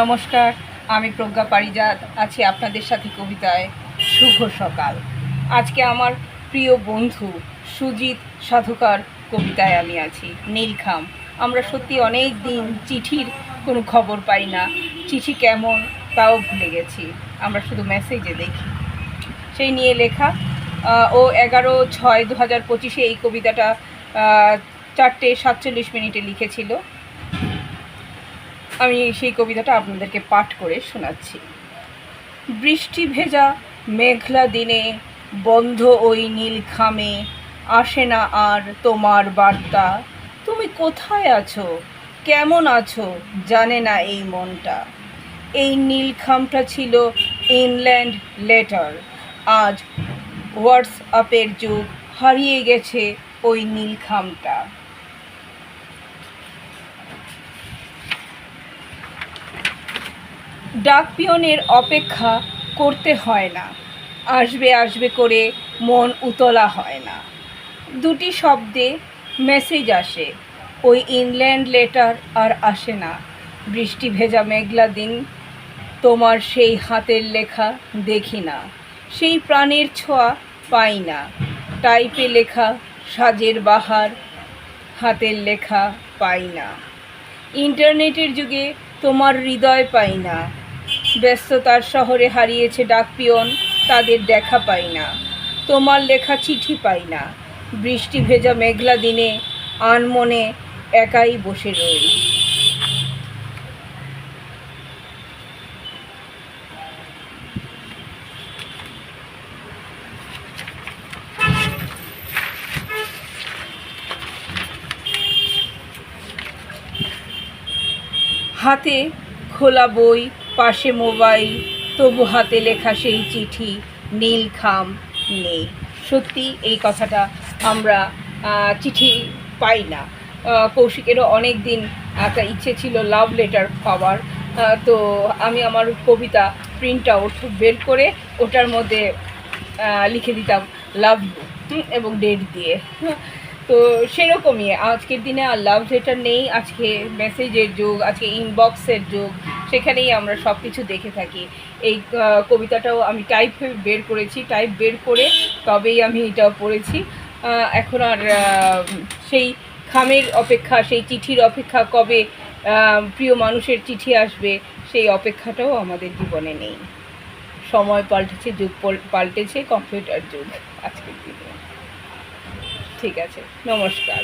নমস্কার, আমি প্রজ্ঞা পারিজাত আছি আপনাদের সাথে কবিতায় শুভ সকাল। আজকে আমার প্রিয় বন্ধু সুজিত সাধুকার কবিতায় আমি আছি। নীলখাম। আমরা সত্যি অনেক দিন চিঠির কোনো খবর পাই না, চিঠি কেমন তাও ভুলে গেছি, আমরা শুধু মেসেজে দেখি। সেই নিয়ে লেখা। ও 11/6/2025 এই কবিতাটা 4:47 লিখেছিল। আমি সেই কবিতাটা আপনাদেরকে পাঠ করে শোনাচ্ছি। বৃষ্টি ভেজা মেঘলা দিনে বন্ধ ওই নীলখামে আসে না আর তোমার বার্তা। তুমি কোথায় আছো, কেমন আছো জানে না এই মনটা। এই নীলখামটা ছিল ইনল্যান্ড লেটার, আজ হোয়াটসঅ্যাপের যুগ, হারিয়ে গেছে ওই নীলখামটা। ডাক পিয়নের অপেক্ষা করতে হয় না, আসবে আসবে করে মন উতলা হয় না। দুটি শব্দে মেসেজ আসে, ওই ইনল্যান্ড লেটার আর আসে না। বৃষ্টি ভেজা মেঘলা দিন, তোমার সেই হাতের লেখা দেখি না, সেই প্রাণের ছোঁয়া পাই না। টাইপে লেখা সাজের বাহার, হাতের লেখা পাই না। ইন্টারনেটের যুগে তোমার হৃদয় পাই না। ব্যস্ততার শহরে হারিয়েছে ডাকপিয়ন, তাদের দেখা পাই না। তোমার লেখা চিঠি পাই না। বৃষ্টি ভেজা মেঘলা দিনে আনমনে একাই বসে রই। হাতে খোলা বই, পাশে মোবাইল, তবু হাতে লেখা সেই চিঠি, নীলখাম নেই। সত্যি এই কথাটা আমরা চিঠি পাই না। কৌশিকেরও অনেক দিন একটা ইচ্ছে ছিল লাভ লেটার পাওয়ার, তো আমি আমার কবিতা প্রিন্ট আউট বের করে ওটার মধ্যে লিখে দিতাম লাভ ইউ এবং ডেট দিয়ে। তো সেরকমই আজকের দিনে আর লাভ লেটার নেই, আজকে মেসেজের যুগ, আজকে ইনবক্সের যুগ, সেখানেই আমরা সব কিছু দেখে থাকি। এই কবিতাটাও আমি টাইপ বের করেছি, টাইপ বের করে তবেই আমি এটাও পড়েছি। এখন আর সেই খামের অপেক্ষা, সেই চিঠির অপেক্ষা, কবে প্রিয় মানুষের চিঠি আসবে সেই অপেক্ষাটাও আমাদের জীবনে নেই। সময় পাল্টেছে, যুগ পাল্টেছে, কম্পিউটার যুগ আজকের দিনে। ঠিক আছে, নমস্কার।